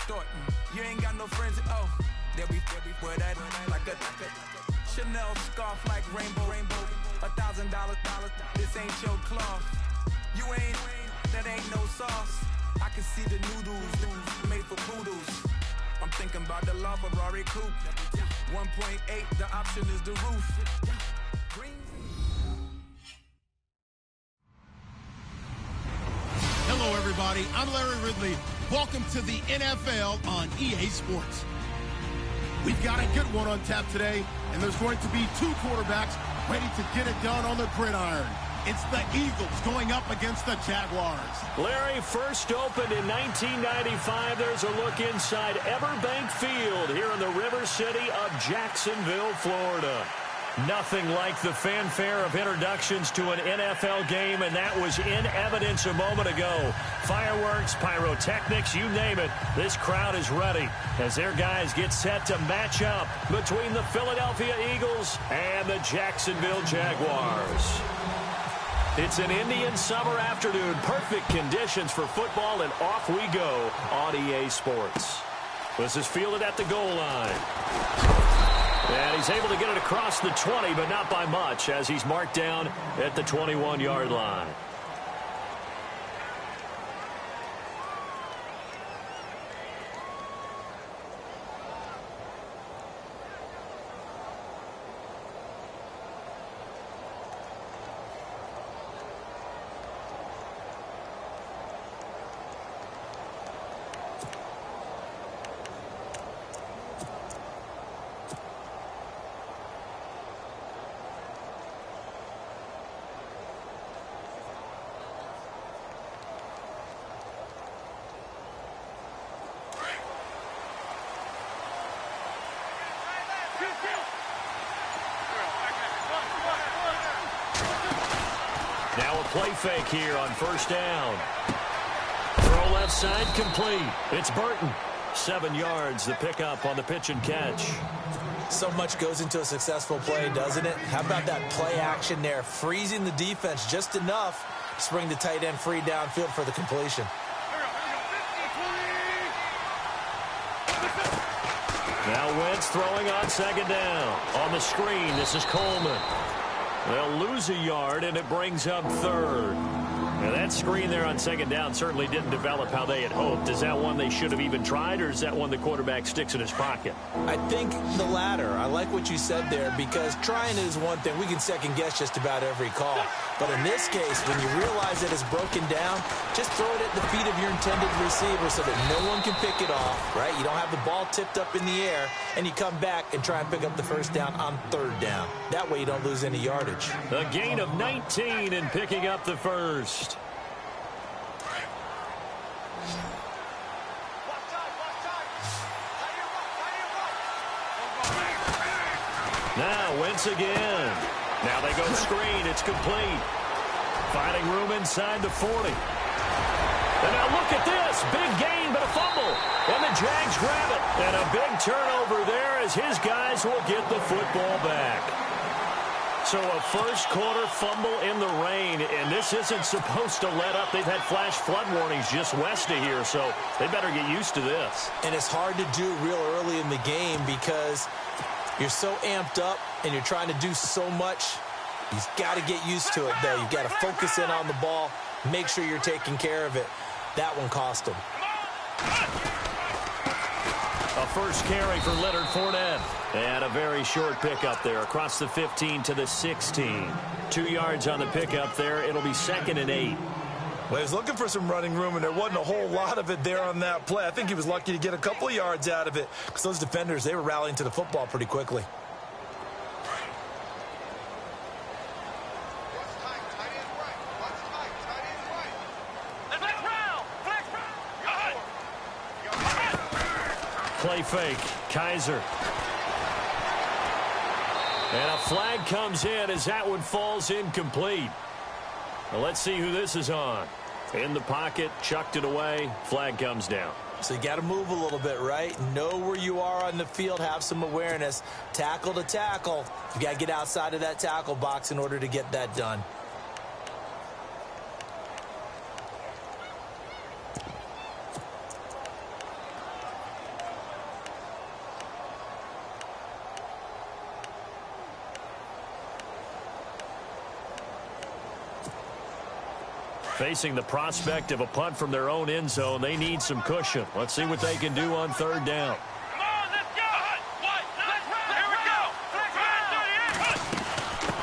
extorting. You ain't got no friends, oh. They'll be wear that like a Chanel scarf like rainbow. $1,000, this ain't your cloth. You ain't, that ain't no sauce. I can see the noodles made for poodles. I'm thinking about the law Ferrari coupe. 1.8, the option is the roof. Hello, everybody. I'm Larry Ridley. Welcome to the NFL on EA Sports. We've got a good one on tap today, and there's going to be two quarterbacks ready to get it done on the gridiron. It's the Eagles going up against the Jaguars. Larry, first opened in 1995. There's a look inside Everbank Field here in the River City of Jacksonville, Florida. Nothing like the fanfare of introductions to an NFL game, and that was in evidence a moment ago. Fireworks, pyrotechnics, you name it. This crowd is ready as their guys get set to match up between the Philadelphia Eagles and the Jacksonville Jaguars. It's an Indian summer afternoon. Perfect conditions for football, and off we go on EA Sports. This is fielded at the goal line. And he's able to get it across the 20, but not by much, as he's marked down at the 21-yard line. Now a play fake here on first down. Throw left side complete. It's Burton. 7 yards, the pickup on the pitch and catch. So much goes into a successful play, doesn't it? How about that play action there? Freezing the defense just enough to bring the tight end free downfield for the completion. Now Wentz throwing on second down. On the screen, this is Coleman. They'll lose a yard, and it brings up third. Now, that screen there on second down certainly didn't develop how they had hoped. Is that one they should have even tried, or is that one the quarterback sticks in his pocket? I think the latter. I like what you said there, because trying is one thing. We can second-guess just about every call. But in this case, when you realize that it's broken down, just throw it at the feet of your intended receiver so that no one can pick it off, right? You don't have the ball tipped up in the air, and you come back and try and pick up the first down on third down. That way you don't lose any yardage. A gain of 19 in picking up the first. Now Wentz again. Now they go screen. It's complete. Finding room inside the 40. And now look at this. Big gain, but a fumble. And the Jags grab it. And a big turnover there as his guys will get the football back. So a first quarter fumble in the rain, and this isn't supposed to let up. They've had flash flood warnings just west of here, so they better get used to this. And it's hard to do real early in the game because you're so amped up and you're trying to do so much. You've got to get used to it, though. You've got to focus in on the ball, make sure you're taking care of it. That one cost them. A first carry for Leonard Fournette. And a very short pickup there across the 15 to the 16. 2 yards on the pickup there. It'll be 2nd and 8. Well, he was looking for some running room, and there wasn't a whole lot of it there on that play. I think he was lucky to get a couple of yards out of it because those defenders, they were rallying to the football pretty quickly. Play fake. Kaiser. And a flag comes in as that one falls incomplete. Well, let's see who this is on. In the pocket, chucked it away. Flag comes down. So you got to move a little bit, right? Know where you are on the field. Have some awareness. Tackle to tackle. You got to get outside of that tackle box in order to get that done. Facing the prospect of a punt from their own end zone, they need some cushion. Let's see what they can do on third down.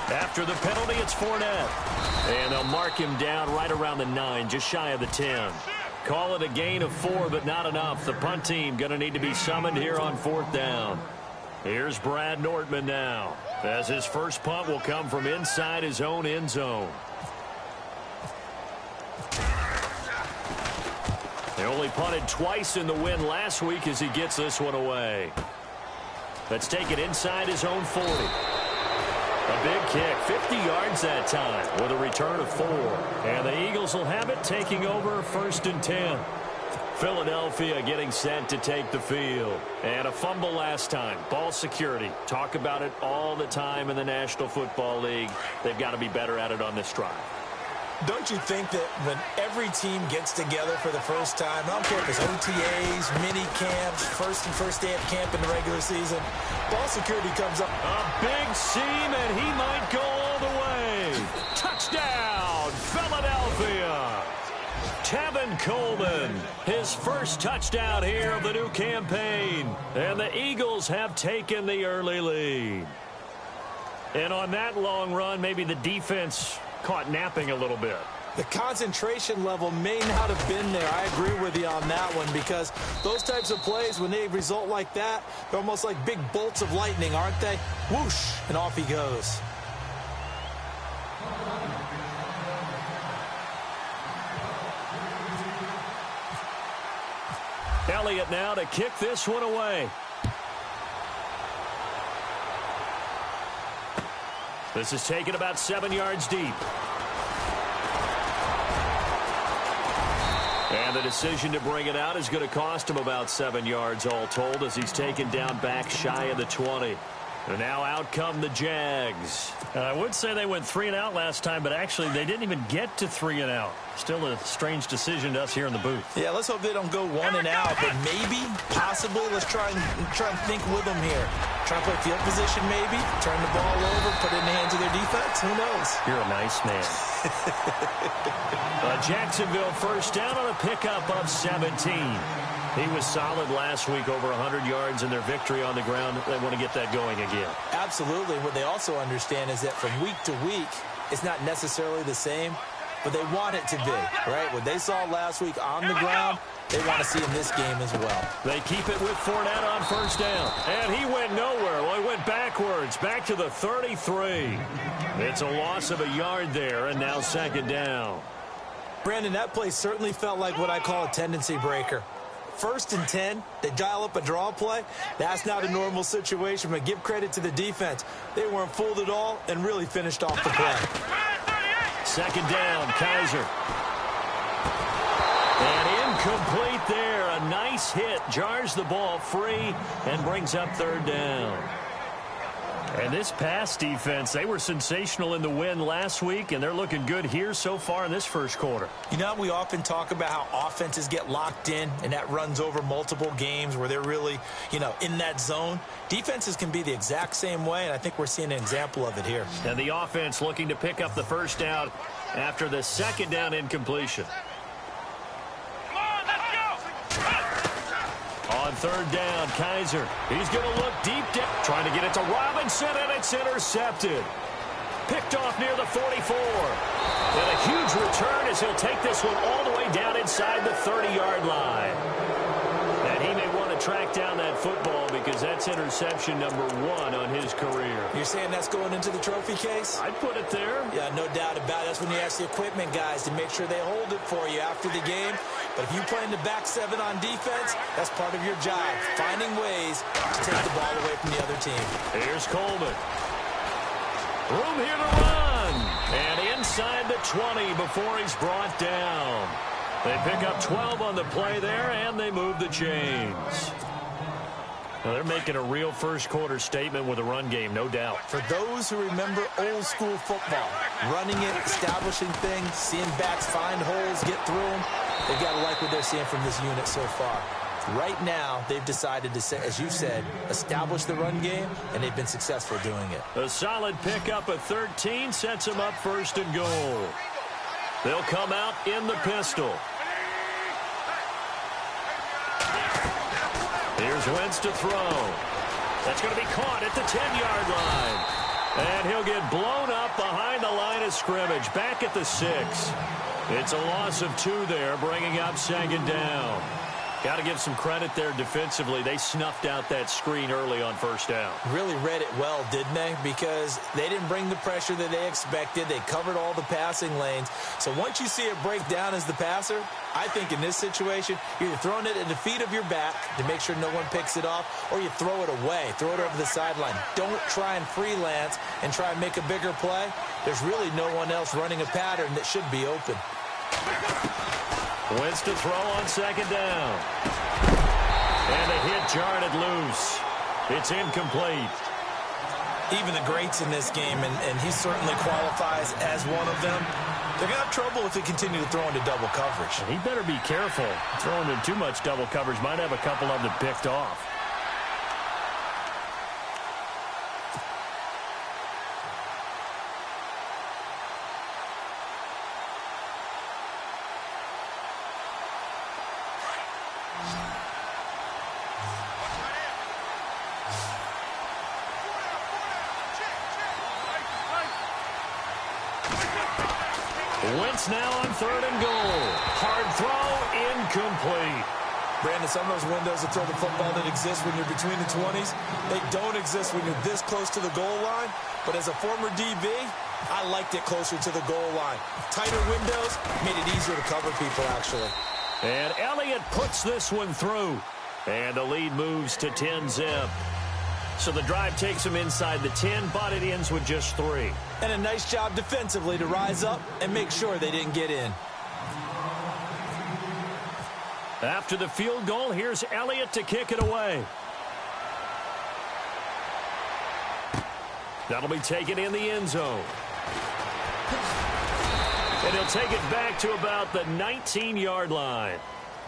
After the penalty, it's Fournette. And they'll mark him down right around the 9, just shy of the 10. Call it a gain of 4, but not enough. The punt team going to need to be summoned here on fourth down. Here's Brad Nortman now, as his first punt will come from inside his own end zone. They only punted twice in the win last week as he gets this one away. Let's take it inside his own 40. A big kick, 50 yards that time with a return of 4. And the Eagles will have it, taking over first and 10. Philadelphia getting set to take the field. And a fumble last time. Ball security. Talk about it all the time in the National Football League. They've got to be better at it on this drive. Don't you think that when every team gets together for the first time, I don't care if it's OTAs, mini camps, first day of camp in the regular season, ball security comes up. A big seam, and he might go all the way. Touchdown, Philadelphia. Tevin Coleman, his first touchdown here of the new campaign. And the Eagles have taken the early lead. And on that long run, maybe the defense caught napping a little bit. The concentration level may not have been there. I agree with you on that one, because those types of plays, when they result like that, they're almost like big bolts of lightning, aren't they? Whoosh, and off he goes. Elliott now to kick this one away. This is taken about 7 yards deep. And the decision to bring it out is going to cost him about 7 yards all told, as he's taken down back shy of the 20. And now out come the Jags. I would say they went 3 and out last time, but actually they didn't even get to 3 and out. Still a strange decision to us here in the booth. Yeah, let's hope they don't go 1 and out, but maybe, possibly, let's try and think with them here. Try to play field position maybe, turn the ball over, put it in the hands of their defense. Who knows? You're a nice man. Jacksonville first down on a pickup of 17. He was solid last week, over 100 yards in their victory on the ground. They want to get that going again. Absolutely. What they also understand is that from week to week, it's not necessarily the same, but they want it to be, right? What they saw last week on the ground, they want to see in this game as well. They keep it with Fournette on first down. And he went nowhere. Well, he went backwards, back to the 33. It's a loss of a yard there, and now second down. Brandon, that play certainly felt like what I call a tendency breaker. First and 10, they dial up a draw play. That's not a normal situation, but give credit to the defense. They weren't fooled at all and really finished off the play. Second down, Kaiser. And incomplete there. A nice hit. Jars the ball free and brings up third down. And this pass defense, they were sensational in the win last week, and they're looking good here so far in this first quarter. You know, we often talk about how offenses get locked in, and that runs over multiple games where they're really, in that zone. Defenses can be the exact same way, and I think we're seeing an example of it here. And the offense looking to pick up the first down after the second down incompletion. On third down, Kaiser. He's going to look deep down. Trying to get it to Robinson, and it's intercepted. Picked off near the 44. And a huge return as he'll take this one all the way down inside the 30-yard line. And he may want to track down that football because that's interception number 1 on his career. You're saying that's going into the trophy case? I'd put it there. Yeah, no doubt about it. That's when you ask the equipment guys to make sure they hold it for you after the game. But if you play in the back 7 on defense, that's part of your job, finding ways to take the ball away from the other team. Here's Coleman. Room here to run. And inside the 20 before he's brought down. They pick up 12 on the play there, and they move the chains. Now they're making a real first-quarter statement with a run game, no doubt. For those who remember old-school football, running it, establishing things, seeing backs find holes, get through them, they've got to like what they're seeing from this unit so far. Right now, they've decided to, as you said, establish the run game, and they've been successful doing it. A solid pickup of 13 sets them up first and goal. They'll come out in the pistol. Here's Wentz to throw. That's going to be caught at the 10-yard line. And he'll get blown up behind the line of scrimmage, back at the 6. It's a loss of 2 there, bringing up second down. Got to give some credit there defensively. They snuffed out that screen early on first down. Really read it well, didn't they? Because they didn't bring the pressure that they expected. They covered all the passing lanes. So once you see it break down as the passer, I think in this situation, you're either throwing it at the feet of your back to make sure no one picks it off, or you throw it away, throw it over the sideline. Don't try and freelance and try and make a bigger play. There's really no one else running a pattern that should be open. Wentz to throw on second down. And a hit jarred it loose. It's incomplete. Even the greats in this game, and he certainly qualifies as one of them, they're going to have trouble if they continue to throw into double coverage. He better be careful. Throwing into too much double coverage might have a couple of them picked off. Wentz now on 3rd and goal. Hard throw, incomplete. Brandon, some of those windows to throw the football that exist when you're between the 20s, they don't exist when you're this close to the goal line. But as a former DB, I liked it closer to the goal line. Tighter windows made it easier to cover people, actually. And Elliott puts this one through. And the lead moves to 10-zip. So the drive takes them inside the 10, but it ends with just 3. And a nice job defensively to rise up and make sure they didn't get in. After the field goal, here's Elliott to kick it away. That'll be taken in the end zone. And he'll take it back to about the 19-yard line.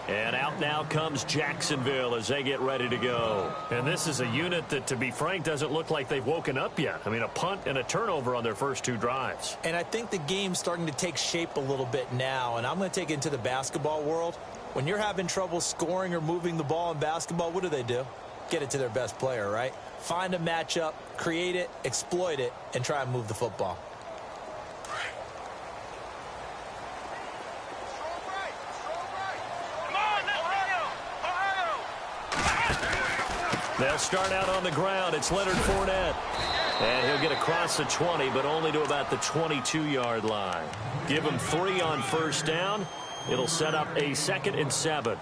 And out now comes Jacksonville as they get ready to go. And this is a unit that, to be frank, doesn't look like they've woken up yet. I mean, a punt and a turnover on their first 2 drives. And I think the game's starting to take shape a little bit now. And I'm going to take it into the basketball world. When you're having trouble scoring or moving the ball in basketball, what do? Get it to their best player, right? Find a matchup, create it, exploit it, and try and move the football. They'll start out on the ground. It's Leonard Fournette. And he'll get across the 20, but only to about the 22-yard line. Give him 3 on first down. It'll set up a 2nd and 7.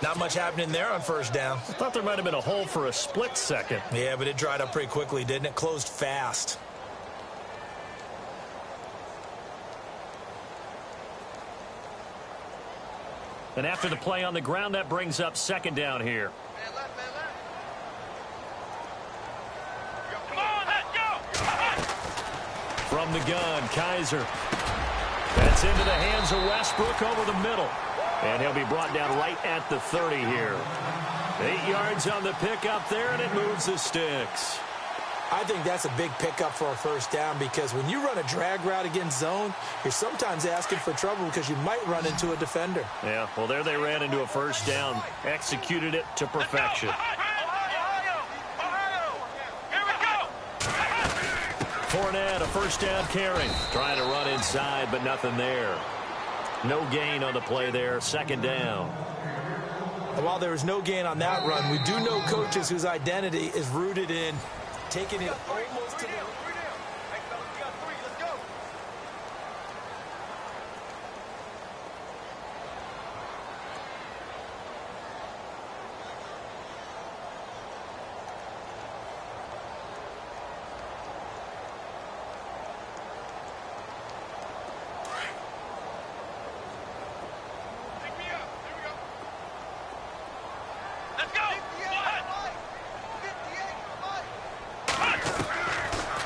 Not much happening there on first down. I thought there might have been a hole for a split second. Yeah, but it dried up pretty quickly, didn't it? Closed fast. And after the play on the ground, that brings up 2nd down here. From the gun, Kaiser. That's into the hands of Westbrook over the middle. And he'll be brought down right at the 30 here. 8 yards on the pickup there, and it moves the sticks. I think that's a big pickup for a first down because when you run a drag route against zone, you're sometimes asking for trouble because you might run into a defender. Yeah, well, there they ran into a first down. Executed it to perfection. Fournette, a first down carry. Trying to run inside, but nothing there. No gain on the play there. 2nd down. And while there was no gain on that run, we do know coaches whose identity is rooted in taking it almost to the...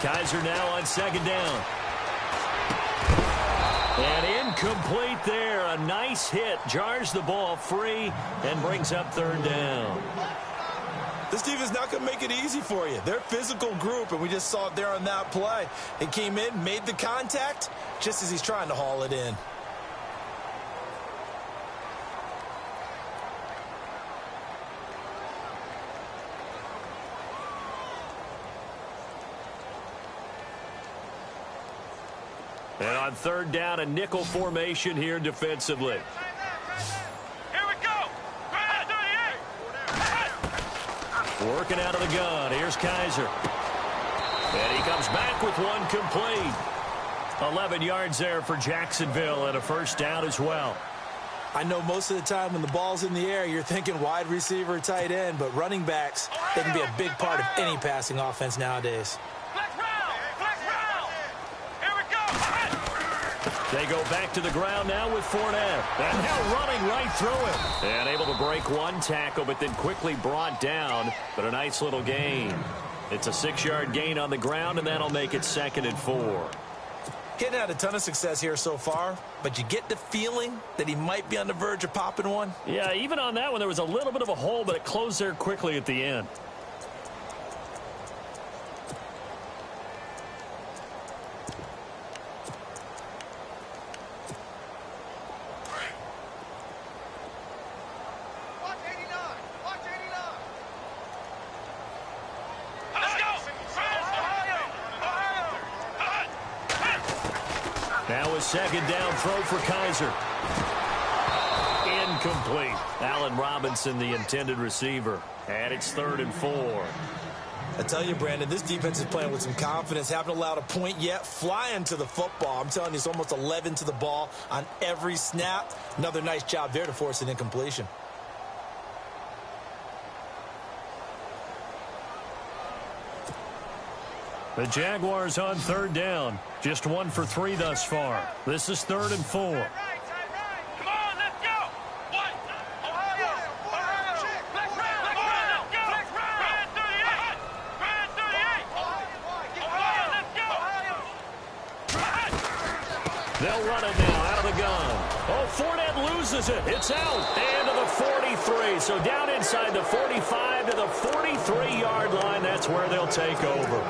Kaiser now on 2nd down. And incomplete there. A nice hit. Jars the ball free and brings up 3rd down. This team is not going to make it easy for you. They're a physical group, and we just saw it there on that play. It came in, made the contact, just as he's trying to haul it in. And on third down, a nickel formation here defensively. Here we go. Working out of the gun. Here's Kaiser. And he comes back with one complete. 11 yards there for Jacksonville and a first down as well. I know most of the time when the ball's in the air, you're thinking wide receiver, tight end, but running backs, they can be a big part of any passing offense nowadays. They go back to the ground now with Fournette. And now running right through it. And able to break one tackle, but then quickly brought down. But a nice little gain. It's a 6-yard gain on the ground, and that'll make it 2nd and 4. Getting had a ton of success here so far, but you get the feeling that he might be on the verge of popping one. Yeah, even on that one, there was a little bit of a hole, but it closed there quickly at the end. Now a second down throw for Kaiser. Incomplete. Allen Robinson, the intended receiver. And it's 3rd and 4. I tell you, Brandon, this defense is playing with some confidence. Haven't allowed a point yet. Flying to the football. I'm telling you, it's almost 11 to the ball on every snap. Another nice job there to force an incompletion. The Jaguars on 3rd down. Just 1 for 3 thus far. This is 3rd and 4. Come on, let's go. What? Ohio. Let's go. Brand 38. Brand 38. Ohio, let's go. They'll run it now out of the gun. Oh, Fournette loses it. It's out. And to the 43. So down inside the 45 to the 43-yard line. That's where they'll take over.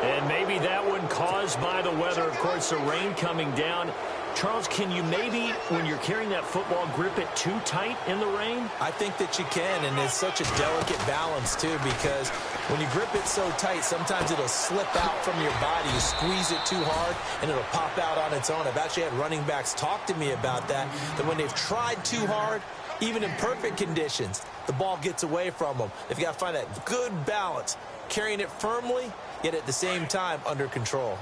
And maybe that one caused by the weather. Of course, the rain coming down. Charles, can you maybe, when you're carrying that football, grip it too tight in the rain? I think that you can, and it's such a delicate balance, too, because when you grip it so tight, sometimes it'll slip out from your body. You squeeze it too hard, and it'll pop out on its own. I've actually had running backs talk to me about that when they've tried too hard, even in perfect conditions, the ball gets away from them. They've got to find that good balance, carrying it firmly, yet at the same time under control.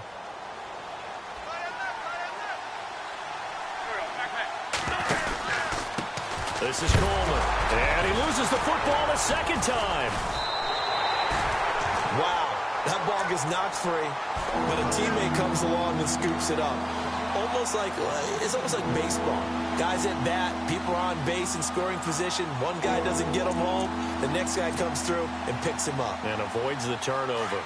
This is Coleman. And he loses the football a second time. Wow, that ball gets knocked free, but a teammate comes along and scoops it up. It's almost like baseball. Guys at bat, people are on base in scoring position. One guy doesn't get him home. The next guy comes through and picks him up. And avoids the turnover.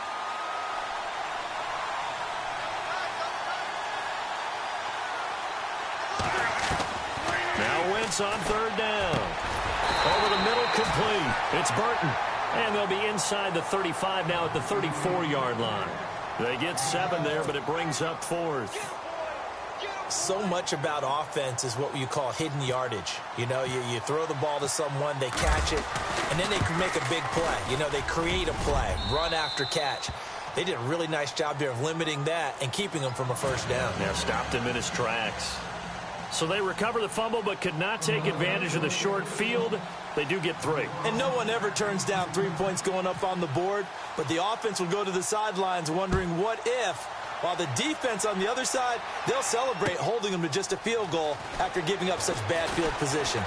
Now Wentz on 3rd down. Over the middle, complete. It's Burton. And they'll be inside the 35 now at the 34-yard line. They get 7 there, but it brings up 4th. So much about offense is what you call hidden yardage. You know, you throw the ball to someone, they catch it, and then they can make a big play. You know, they create a play, run after catch. They did a really nice job there of limiting that and keeping him from a first down. Yeah, stopped him in his tracks. So they recover the fumble but could not take advantage of the short field. They do get 3. And no one ever turns down 3 points going up on the board, but the offense will go to the sidelines wondering what if, while the defense on the other side, they'll celebrate holding them to just a field goal after giving up such bad field position.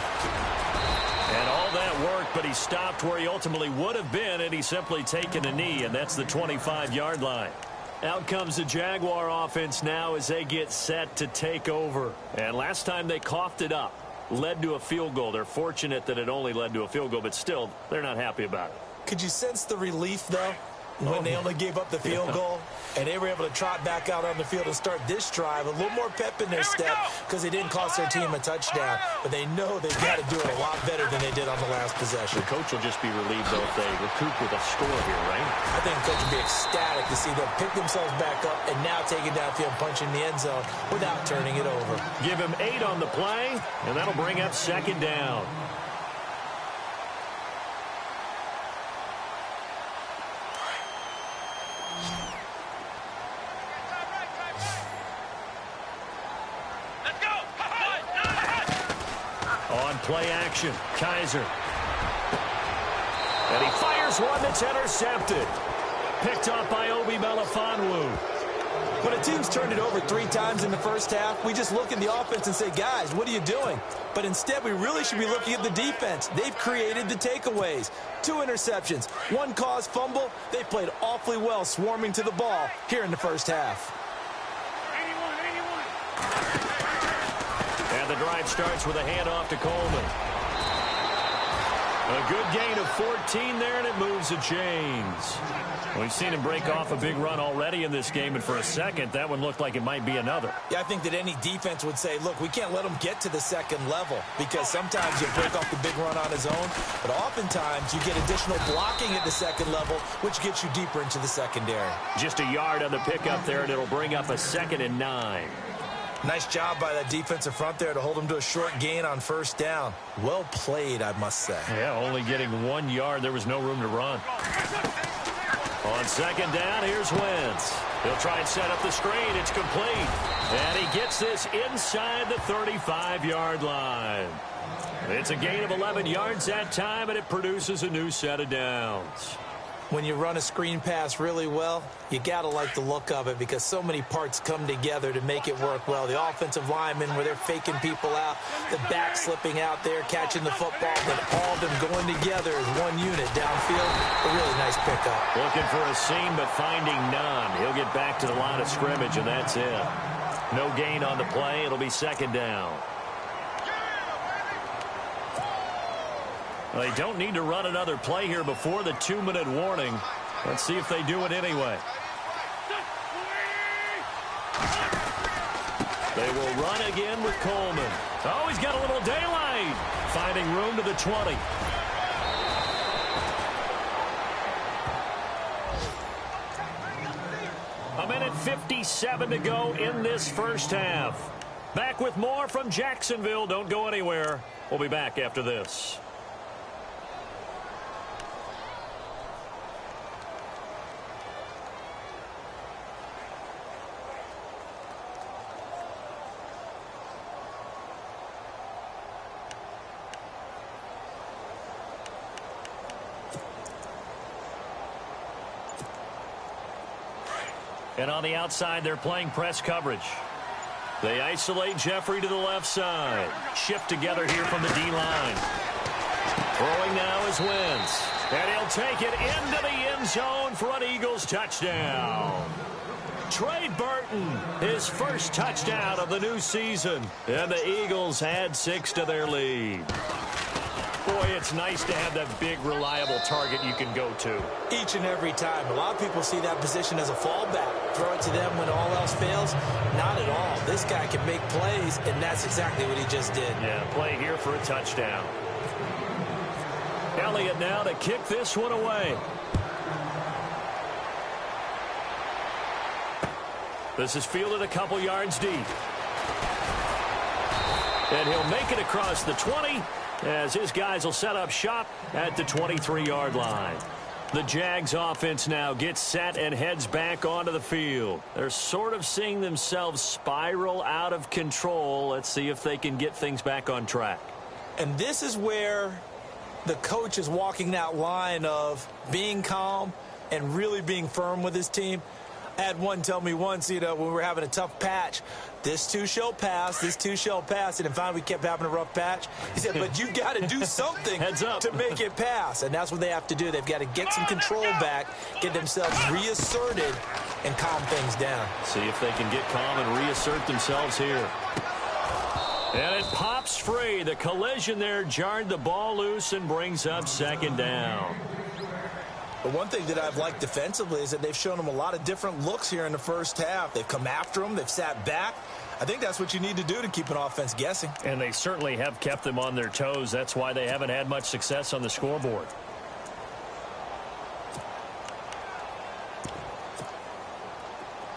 And all that work, but he stopped where he ultimately would have been, and he's simply taken a knee, and that's the 25-yard line. Out comes the Jaguar offense now as they get set to take over. And last time they coughed it up, led to a field goal. They're fortunate that it only led to a field goal, but still, they're not happy about it. Could you sense the relief, though, when they only gave up the field goal and they were able to trot back out on the field and start this drive? A little more pep in their step because they didn't cost their team a touchdown, but they know they've got to do it a lot better than they did on the last possession. The coach will just be relieved, though, if they recoup with a score here, right? I think the coach will be ecstatic to see them pick themselves back up and now take it downfield and punch in the end zone without turning it over. Give him 8 on the play, and that'll bring up 2nd down. Play action. Kaiser. And he fires one that's intercepted. Picked up by Obi Melifonwu. When a team's turned it over 3 times in the first half, we just look at the offense and say, guys, what are you doing? But instead, we really should be looking at the defense. They've created the takeaways. 2 interceptions, 1 caused fumble. They played awfully well swarming to the ball here in the first half. And the drive starts with a handoff to Coleman. A good gain of 14 there, and it moves the chains. We've seen him break off a big run already in this game, and for a second, that one looked like it might be another. Yeah, I think that any defense would say, look, we can't let him get to the second level, because sometimes you break off the big run on his own, but oftentimes you get additional blocking at the second level, which gets you deeper into the secondary. Just a yard on the pickup there, and it'll bring up a 2nd and 9. Nice job by that defensive front there to hold him to a short gain on first down. Well played, I must say. Yeah, only getting 1 yard. There was no room to run. On 2nd down, here's Wentz. He'll try and set up the screen. It's complete. And he gets this inside the 35-yard line. It's a gain of 11 yards that time, and it produces a new set of downs. When you run a screen pass really well, you got to like the look of it because so many parts come together to make it work well. The offensive linemen where they're faking people out, the back slipping out there, catching the football, then all of them going together as one unit downfield. A really nice pickup. Looking for a seam, but finding none. He'll get back to the line of scrimmage, and that's it. No gain on the play. It'll be 2nd down. They don't need to run another play here before the 2-minute warning. Let's see if they do it anyway. They will run again with Coleman. Oh, he's got a little daylight. Finding room to the 20. A minute 57 to go in this first half. Back with more from Jacksonville. Don't go anywhere. We'll be back after this. And on the outside, they're playing press coverage. They isolate Jeffrey to the left side. Shift together here from the D-line. Throwing now is Wentz. And he'll take it into the end zone for an Eagles touchdown. Trey Burton, his first touchdown of the new season. And the Eagles add 6 to their lead. Boy, it's nice to have that big, reliable target you can go to. Each and every time. A lot of people see that position as a fallback. Throw it to them when all else fails. Not at all. This guy can make plays, and that's exactly what he just did. Yeah, play here for a touchdown. Elliott now to kick this one away. This is fielded a couple yards deep. And he'll make it across the 20 as his guys will set up shop at the 23-yard line. The Jags offense now gets set and heads back onto the field. They're sort of seeing themselves spiral out of control. Let's see if they can get things back on track. And this is where the coach is walking that line of being calm and really being firm with his team. I had one tell me once, when we were having a tough patch, this too shall pass, this too shall pass. And finally we kept having a rough patch. He said, but you've got to do something to make it pass. And that's what they have to do. They've got to get some control back, get themselves reasserted, and calm things down. See if they can get calm and reassert themselves here. And it pops free. The collision there jarred the ball loose and brings up 2nd down. But one thing that I've liked defensively is that they've shown them a lot of different looks here in the first half. They've come after them. They've sat back. I think that's what you need to do to keep an offense guessing. And they certainly have kept them on their toes. That's why they haven't had much success on the scoreboard.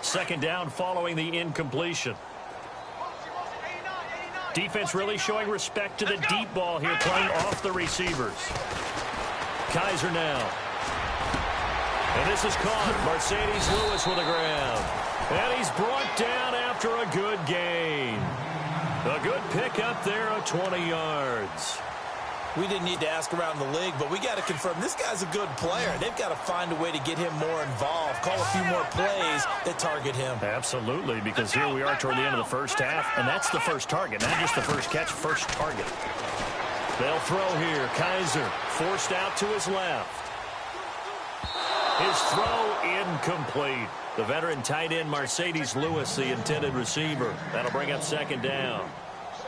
Second down following the incompletion. Defense really showing respect to the deep ball here, playing off the receivers. Kaiser now. And this is caught. Mercedes Lewis with the ground. And he's brought down after a good gain. A good pick up there of 20 yards. We didn't need to ask around the league, but we got to confirm this guy's a good player. They've got to find a way to get him more involved, call a few more plays that target him. Absolutely, because here we are toward the end of the first half, and that's the first target, not just the first catch, first target. They'll throw here. Kaiser forced out to his left. His throw incomplete. The veteran tight end Mercedes Lewis, the intended receiver. That'll bring up second down.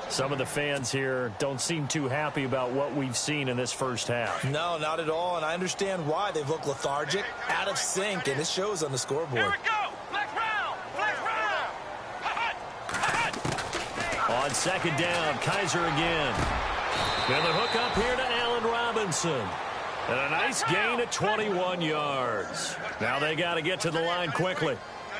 Some of the fans here don't seem too happy about what we've seen in this first half. No, not at all, and I understand why. They've looked lethargic, out of sync, and it shows on the scoreboard. Here we go. Flex round. Flex round. On second down, Kaiser again. And the hook up here to Allen Robinson. And a nice gain at 21 yards. Now they got to get to the line quickly.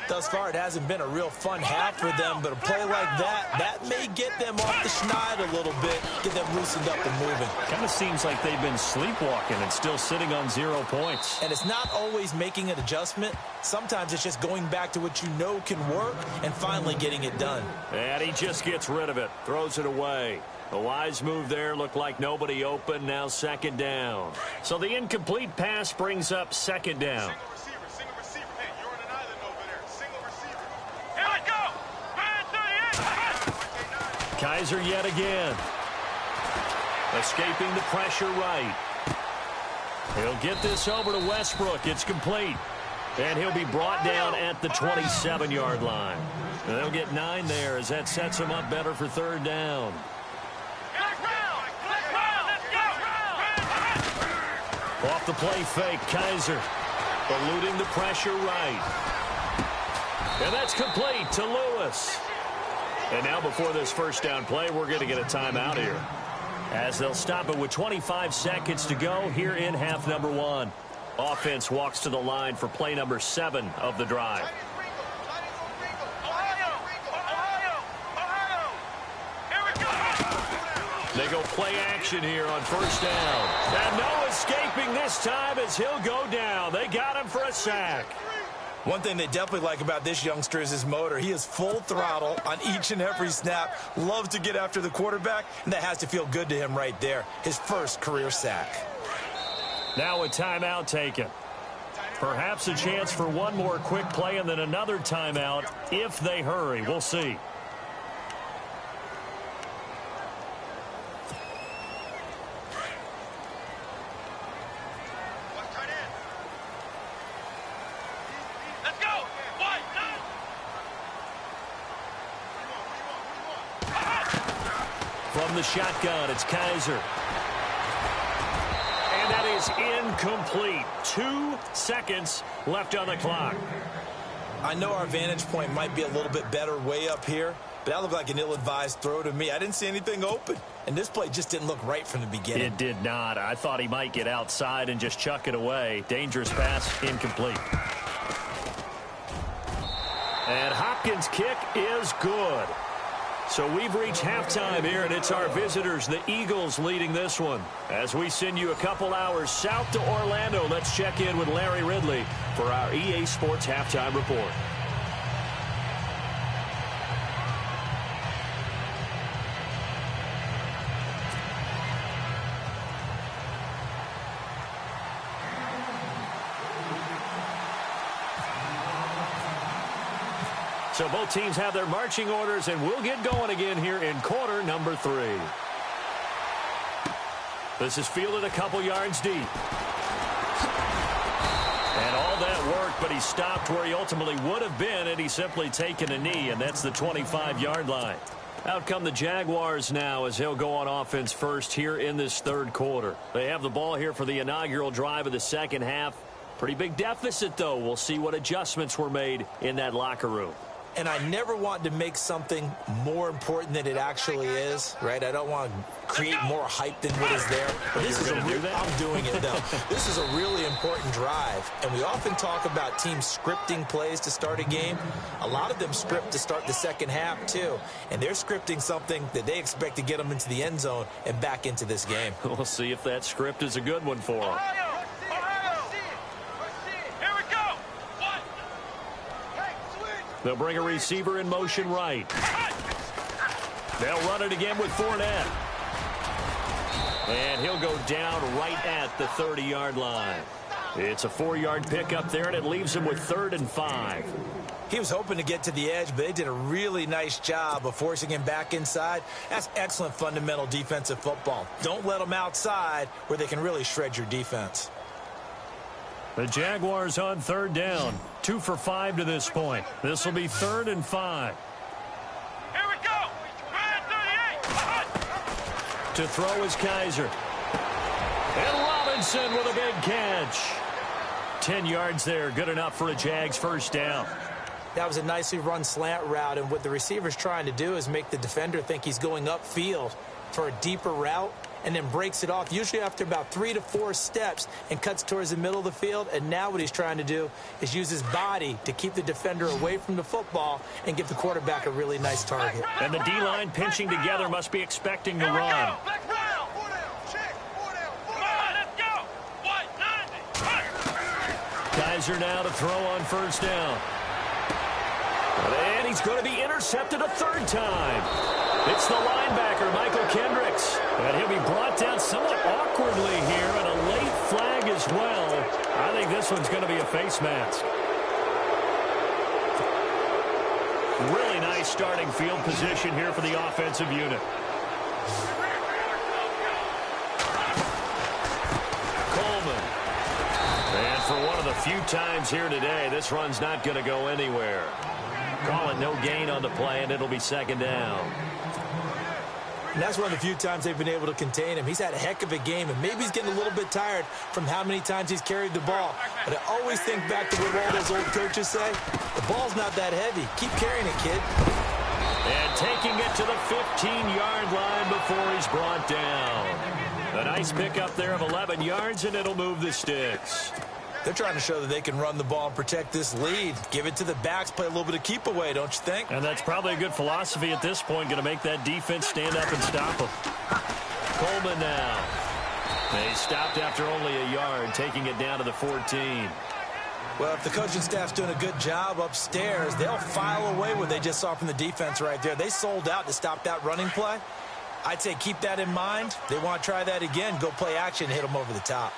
Thus far, it hasn't been a real fun half for them, but a play like that may get them off the schneid a little bit, get them loosened up and moving. Kind of seems like they've been sleepwalking and still sitting on 0 points. And it's not always making an adjustment. Sometimes it's just going back to what you know can work and finally getting it done. And he just gets rid of it, throws it away. A wise move there, looked like nobody open, now second down. So the incomplete pass brings up second down. Single receiver. Hey, you're on an island over there. Single receiver. Here we go. Man 38. Kaiser yet again. Escaping the pressure right. He'll get this over to Westbrook. It's complete. And he'll be brought down at the 27-yard line. And they'll get 9 there as that sets him up better for third down. Off the play fake, Kaiser eluding the pressure right. And that's complete to Lewis. And now before this first down play, we're going to get a timeout here, as they'll stop it with 25 seconds to go here in half number 1. Offense walks to the line for play number 7 of the drive. They go play action here on first down. And no escaping this time as he'll go down. They got him for a sack. One thing they definitely like about this youngster is his motor. He is full throttle on each and every snap. Loves to get after the quarterback, and that has to feel good to him right there. His first career sack. Now a timeout taken. Perhaps a chance for one more quick play and then another timeout if they hurry. We'll see. Let's go. From the shotgun, it's Kaiser. And that is incomplete. 2 seconds left on the clock. I know our vantage point might be a little bit better way up here, but that looked like an ill-advised throw to me. I didn't see anything open, and this play just didn't look right from the beginning. It did not. I thought he might get outside and just chuck it away. Dangerous pass, incomplete. And Hopkins' kick is good. So we've reached halftime here, and it's our visitors, the Eagles, leading this one. As we send you a couple hours south to Orlando, let's check in with Larry Ridley for our EA Sports Halftime Report. So both teams have their marching orders, and we'll get going again here in quarter number 3. This is fielded a couple yards deep. And all that work, but he stopped where he ultimately would have been had he simply taken a knee, and that's the 25-yard line. Out come the Jaguars now as they'll go on offense first here in this third quarter. They have the ball here for the inaugural drive of the second half. Pretty big deficit, though. We'll see what adjustments were made in that locker room. And I never want to make something more important than it actually is, right? I don't want to create more hype than what is there. But this is I'm doing it, though. This is a really important drive. And we often talk about teams scripting plays to start a game. A lot of them script to start the second half, too. And they're scripting something that they expect to get them into the end zone and back into this game. We'll see if that script is a good one for them. They'll bring a receiver in motion right. They'll run it again with Fournette. And he'll go down right at the 30-yard line. It's a 4-yard pickup there, and it leaves him with 3rd and 5. He was hoping to get to the edge, but they did a really nice job of forcing him back inside. That's excellent fundamental defensive football. Don't let them outside where they can really shred your defense. The Jaguars on 3rd down. 2 for 5 to this point. This will be 3rd and 5. Here we go. Man 38. To throw is Kaiser. And Robinson with a big catch. 10 yards there. Good enough for a Jags first down. That was a nicely run slant route, and what the receiver's trying to do is make the defender think he's going upfield for a deeper route and then breaks it off, usually after about 3 to 4 steps, and cuts towards the middle of the field. And now what he's trying to do is use his body to keep the defender away from the football and give the quarterback a really nice target. And the D-line pinching together must be expecting to run. Kaiser now to throw on first down. And he's going to be intercepted a 3rd time. It's the linebacker, Michael Kendricks. And he'll be brought down somewhat awkwardly here, and a late flag as well. I think this one's going to be a face mask. Really nice starting field position here for the offensive unit. Coleman. And for one of the few times here today, this run's not going to go anywhere. Call it no gain on the play, and it'll be 2nd down. And that's one of the few times they've been able to contain him. He's had a heck of a game, and maybe he's getting a little bit tired from how many times he's carried the ball. But I always think back to what all those old coaches say. The ball's not that heavy. Keep carrying it, kid. And taking it to the 15-yard line before he's brought down. A nice pickup there of 11 yards, and it'll move the sticks. They're trying to show that they can run the ball and protect this lead. Give it to the backs, play a little bit of keep away, don't you think? And that's probably a good philosophy at this point, going to make that defense stand up and stop them. Coleman now. They stopped after only a yard, taking it down to the 14. Well, if the coaching staff's doing a good job upstairs, they'll file away what they just saw from the defense right there. They sold out to stop that running play. I'd say keep that in mind. They want to try that again. Go play action, hit them over the top.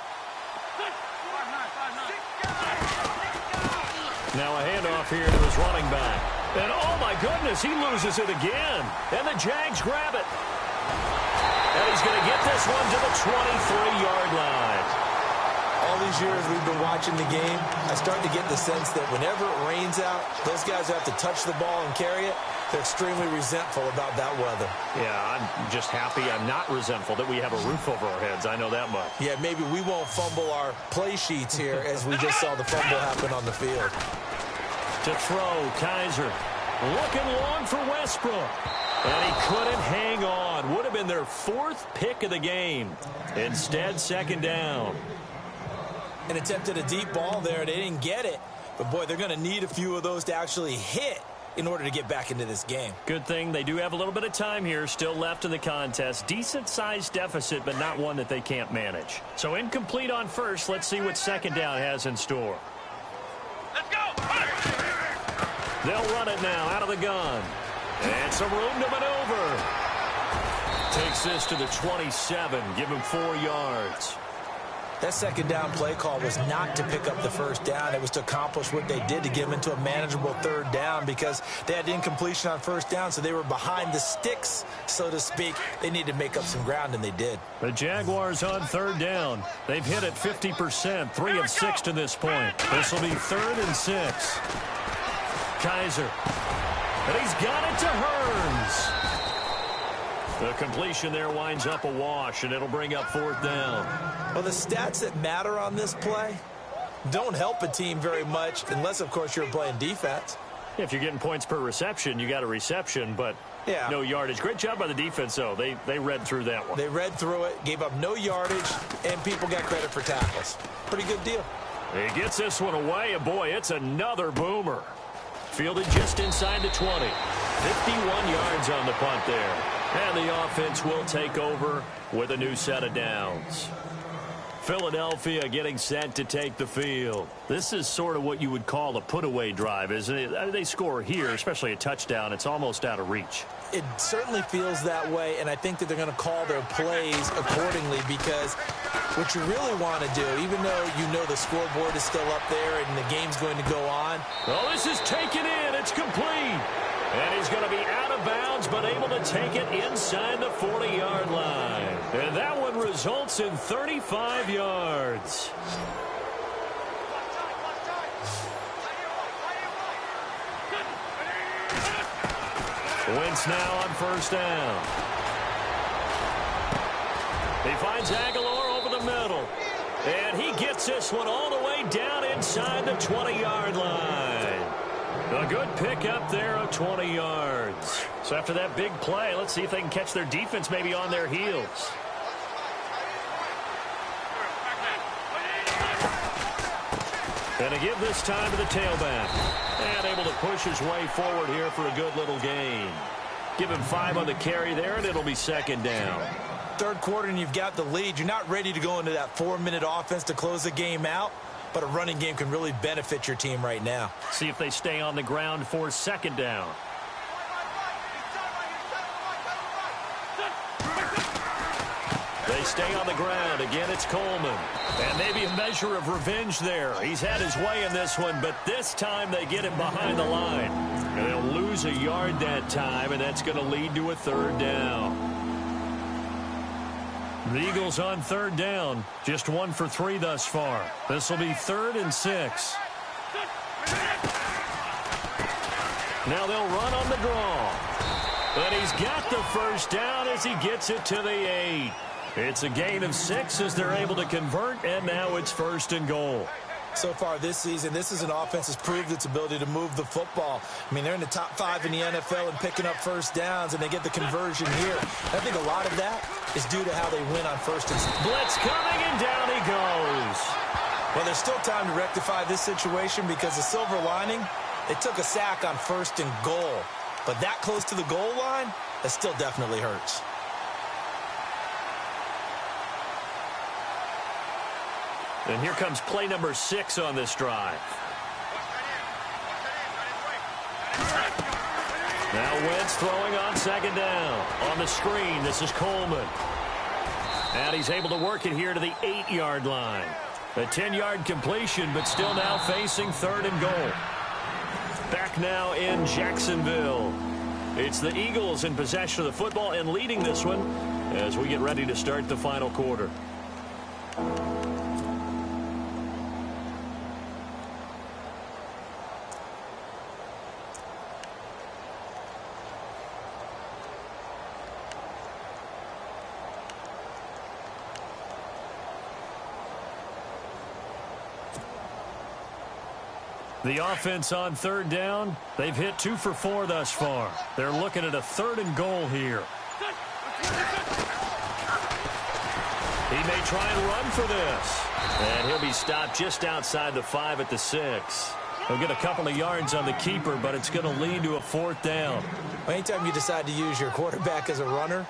Now a handoff here to his running back. And oh my goodness, he loses it again. And the Jags grab it. And he's going to get this one to the 23-yard line. All these years we've been watching the game, I start to get the sense that whenever it rains out, those guys have to touch the ball and carry it. They're extremely resentful about that weather. Yeah, I'm just happy I'm not resentful that we have a roof over our heads. I know that much. Yeah, maybe we won't fumble our play sheets here as we just saw the fumble happen on the field. To throw, Kaiser. Looking long for Westbrook. And he couldn't hang on. Would have been their 4th pick of the game. Instead, 2nd down. And attempted a deep ball there. They didn't get it. But, boy, they're going to need a few of those to actually hit in order to get back into this game. Good thing they do have a little bit of time here still left in the contest. Decent-sized deficit, but not one that they can't manage. So incomplete on first. Let's see what 2nd down has in store. Let's go. They'll run it now out of the gun. And some room to maneuver. Takes this to the 27. Give him 4 yards. That 2nd down play call was not to pick up the first down. It was to accomplish what they did to get them into a manageable 3rd down because they had incompletion on first down, so they were behind the sticks, so to speak. They needed to make up some ground, and they did. The Jaguars on 3rd down. They've hit it 50%, 3 of 6 to this point. This will be 3rd and 6. Kaiser. And he's got it to Hearns. The completion there winds up a wash, and it'll bring up 4th down. Well, the stats that matter on this play don't help a team very much unless, of course, you're playing defense. If you're getting points per reception, you got a reception, but no yardage. Great job by the defense, though. They read through that one. They read through it, gave up no yardage, and people got credit for tackles. Pretty good deal. He gets this one away, and boy, it's another boomer. Fielded just inside the 20. 51 yards on the punt there. And the offense will take over with a new set of downs. Philadelphia getting set to take the field. This is sort of what you would call a put-away drive, isn't it? They score here, especially a touchdown. It's almost out of reach. It certainly feels that way, and I think that they're going to call their plays accordingly, because what you really want to do, even though you know the scoreboard is still up there and the game's going to go on. Well, this is taken in. It's complete. And he's going to be out of bounds, but able to take it inside the 40-yard line. And that one results in 35 yards. Wentz now on first down. He finds Aguilar over the middle. And he gets this one all the way down inside the 20-yard line. A good pick up there of 20 yards. So after that big play, let's see if they can catch their defense maybe on their heels. And to give this time to the tailback. And able to push his way forward here for a good little gain. Give him 5 on the carry there, and it'll be second down. Third quarter, and you've got the lead. You're not ready to go into that 4-minute offense to close the game out, but a running game can really benefit your team right now. See if they stay on the ground for second down. They stay on the ground. Again, it's Coleman. And maybe a measure of revenge there. He's had his way in this one, but this time they get him behind the line. And they'll lose a yard that time, and that's going to lead to a third down. The Eagles on third down. Just 1 for 3 thus far. This will be 3rd and 6. Now they'll run on the draw. And he's got the first down as he gets it to the 8. It's a gain of 6 as they're able to convert, and now it's 1st and goal. So far this season, this is an offense that's proved its ability to move the football. I mean, they're in the top 5 in the NFL and picking up first downs, and they get the conversion here. I think a lot of that is due to how they win on 1st and 6. Blitz coming, and down he goes. Well, there's still time to rectify this situation, because the silver lining, they took a sack on 1st and goal. But that close to the goal line, that still definitely hurts. And here comes play number 6 on this drive. Now Wentz throwing on second down. On the screen, this is Coleman. And he's able to work it here to the 8-yard line. A 10-yard completion, but still now facing 3rd and goal. Back now in Jacksonville. It's the Eagles in possession of the football and leading this one as we get ready to start the final quarter. The offense on third down, they've hit 2 for 4 thus far. They're looking at a 3rd and goal here. He may try and run for this. And he'll be stopped just outside the 5 at the 6. He'll get a couple of yards on the keeper, but it's going to lead to a 4th down. Anytime you decide to use your quarterback as a runner,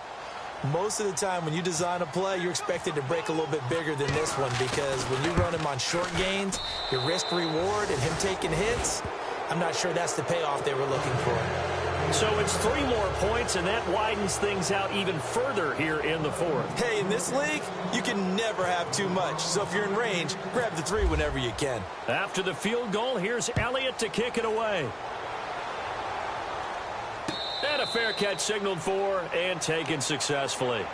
most of the time when you design a play, you're expected to break a little bit bigger than this one, because when you run him on short gains, your risk-reward and him taking hits, I'm not sure that's the payoff they were looking for. So it's 3 more points, and that widens things out even further here in the 4th. Hey, in this league, you can never have too much. So if you're in range, grab the 3 whenever you can. After the field goal, here's Elliott to kick it away. And a fair catch signaled for and taken successfully.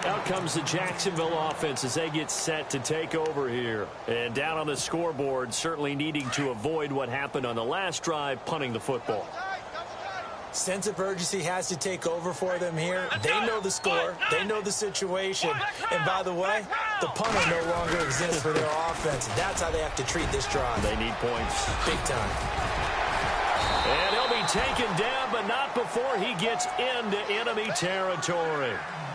Out comes the Jacksonville offense as they get set to take over here. And down on the scoreboard, certainly needing to avoid what happened on the last drive, punting the football. Sense of urgency has to take over for them here. They know the score. They know the situation. And by the way, the punter no longer exists for their offense. That's how they have to treat this drive. They need points. Big time. And he'll be taken down, but not before he gets into enemy territory.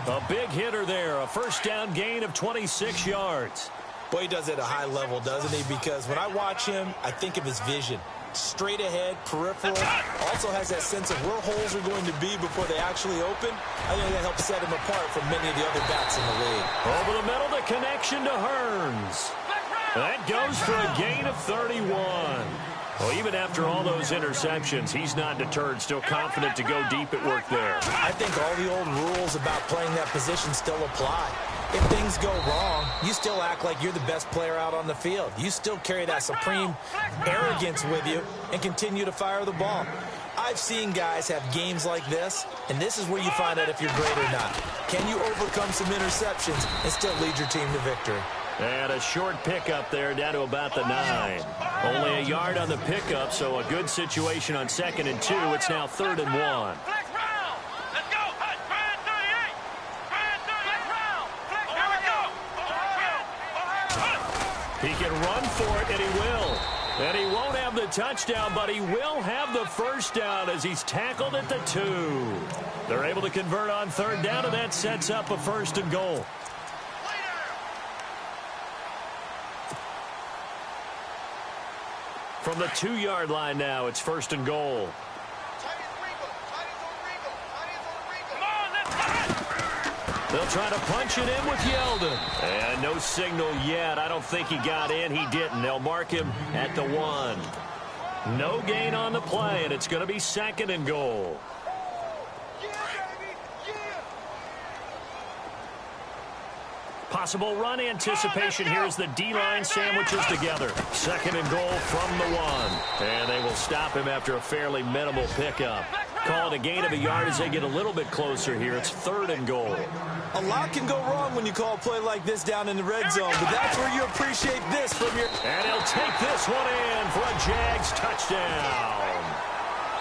A big hitter there, a first down gain of 26 yards. Boy, he does it at a high level, doesn't he? Because when I watch him, I think of his vision. Straight ahead, peripheral, also has that sense of where holes are going to be before they actually open. I think that helps set him apart from many of the other backs in the league. Over the middle, the connection to Hearns. That goes for a gain of 31. Well, even after all those interceptions, he's not deterred, still confident to go deep at work there. I think all the old rules about playing that position still apply. If things go wrong, you still act like you're the best player out on the field. You still carry that supreme arrogance with you and continue to fire the ball. I've seen guys have games like this, and this is where you find out if you're great or not. Can you overcome some interceptions and still lead your team to victory? And a short pickup there down to about the 9. Only a yard on the pickup, so a good situation on 2nd and 2. It's now 3rd and 1. He can run for it, and he will. And he won't have the touchdown, but he will have the first down as he's tackled at the 2. They're able to convert on 3rd down, and that sets up a 1st and goal. From the 2-yard line now, it's 1st and goal. They'll try to punch it in with Yeldon. And no signal yet. I don't think he got in. He didn't. They'll mark him at the 1. No gain on the play, and it's going to be 2nd and goal. Possible run anticipation here as the D-line sandwiches together. 2nd and goal from the 1. And they will stop him after a fairly minimal pickup. Call it a gain of a yard as they get a little bit closer here. It's 3rd and goal. A lot can go wrong when you call a play like this down in the red zone, but that's where you appreciate this from your... And he'll take this one in for a Jags touchdown.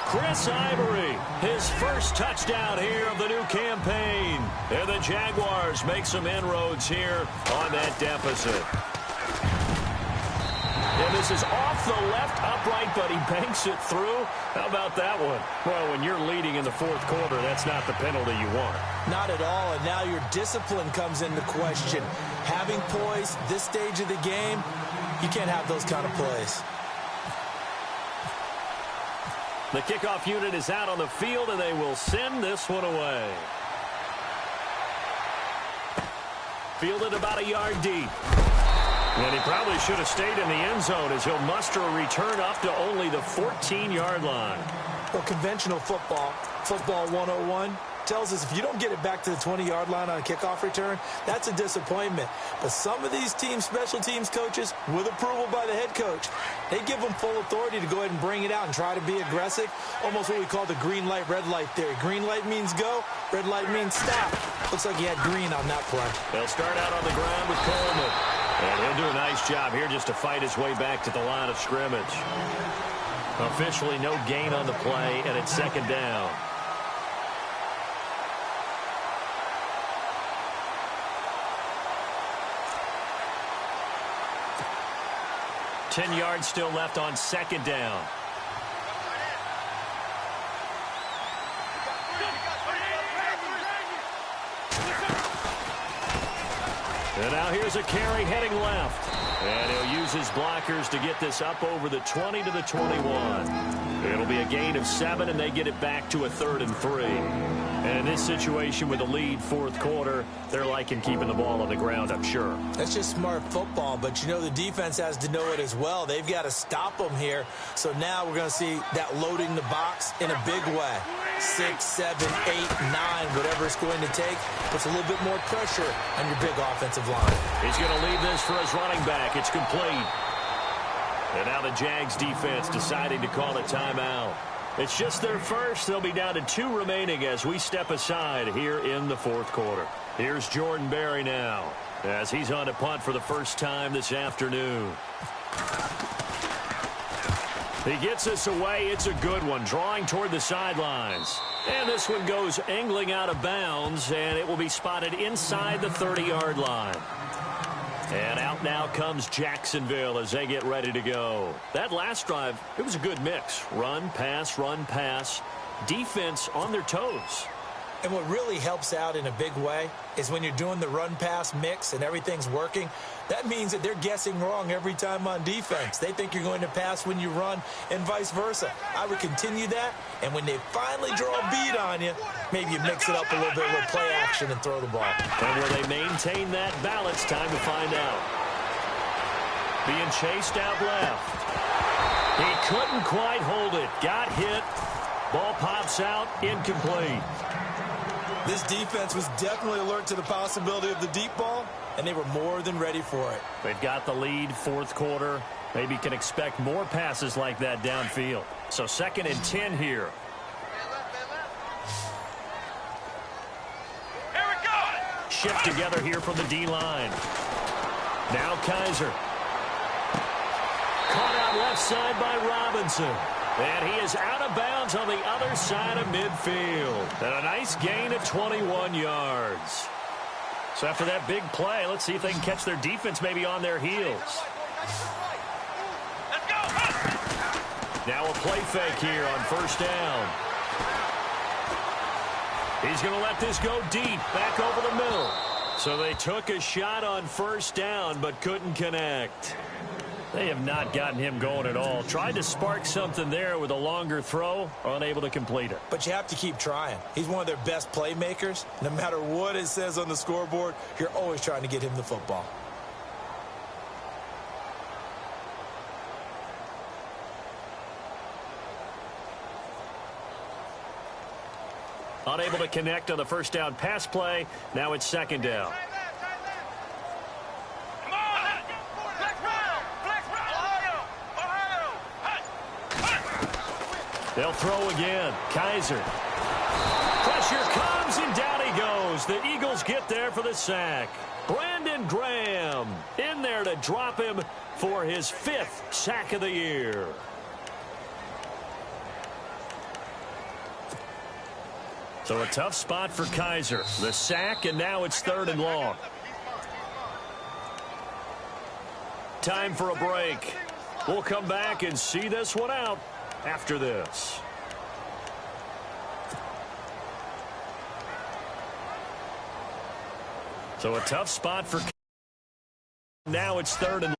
Chris Ivory, his first touchdown here of the new campaign. And the Jaguars make some inroads here on that deficit. And this is off the left upright, but he banks it through. How about that one? Well, when you're leading in the 4th quarter, that's not the penalty you want. Not at all, and now your discipline comes into question. Having poise this stage of the game, you can't have those kind of plays. The kickoff unit is out on the field, and they will send this one away. Fielded about a yard deep. And he probably should have stayed in the end zone as he'll muster a return up to only the 14-yard line. Well, conventional football 101, tells us if you don't get it back to the 20-yard line on a kickoff return, that's a disappointment. But some of these teams, special teams coaches, with approval by the head coach, they give them full authority to go ahead and bring it out and try to be aggressive. Almost what we call the green light, red light theory. Green light means go, red light means stop. Looks like he had green on that play. They'll start out on the ground with Coleman. And he'll do a nice job here just to fight his way back to the line of scrimmage. Officially no gain on the play, and it's 2nd down. Ten yards still left on 2nd down. And now here's a carry heading left. And he'll use his blockers to get this up over the 20 to the 21. It'll be a gain of 7, and they get it back to a 3rd and 3. And in this situation with a lead 4th quarter, they're liking keeping the ball on the ground, I'm sure. That's just smart football, but you know the defense has to know it as well. They've got to stop them here. So now we're going to see that loading the box in a big way. 6, 7, 8, 9, whatever it's going to take, puts a little bit more pressure on your big offensive line. He's going to leave this for his running back. It's complete. And now the Jags defense deciding to call a timeout. It's just their first. They'll be down to 2 remaining as we step aside here in the 4th quarter. Here's Jordan Berry now as he's on to punt for the first time this afternoon. He gets us away. It's a good one, drawing toward the sidelines. And this one goes angling out of bounds, and it will be spotted inside the 30-yard line. And out now comes Jacksonville as they get ready to go. That last drive, it was a good mix. Run, pass, defense on their toes. And what really helps out in a big way is when you're doing the run-pass mix and everything's working, that means that they're guessing wrong every time on defense. They think you're going to pass when you run and vice versa. I would continue that, and when they finally draw a beat on you, maybe you mix it up a little bit with play action and throw the ball. And will they maintain that balance? Time to find out. Being chased out left. He couldn't quite hold it. Got hit. Ball pops out. Incomplete. This defense was definitely alert to the possibility of the deep ball, and they were more than ready for it. They've got the lead, fourth quarter. Maybe can expect more passes like that downfield. So 2nd and 10 here. Here we go! Shift together here from the D-line. Now Kaiser. Caught out left side by Robinson. And he is out of bounds on the other side of midfield. And a nice gain of 21 yards. So after that big play, let's see if they can catch their defense maybe on their heels. Let's go! Now a play fake here on 1st down. He's going to let this go deep, back over the middle. So they took a shot on 1st down, but couldn't connect. They have not gotten him going at all. Tried to spark something there with a longer throw, unable to complete it. But you have to keep trying. He's one of their best playmakers. No matter what it says on the scoreboard, you're always trying to get him the football. Unable to connect on the 1st down pass play. Now it's 2nd down. Come on! Flex round! Flex round! Ohio! They'll throw again. Kaiser. Pressure comes, and down he goes. The Eagles get there for the sack. Brandon Graham in there to drop him for his 5th sack of the year. So a tough spot for Kaiser. The sack, and now it's 3rd and long. Time for a break. We'll come back and see this one out after this. So a tough spot for now it's 3rd and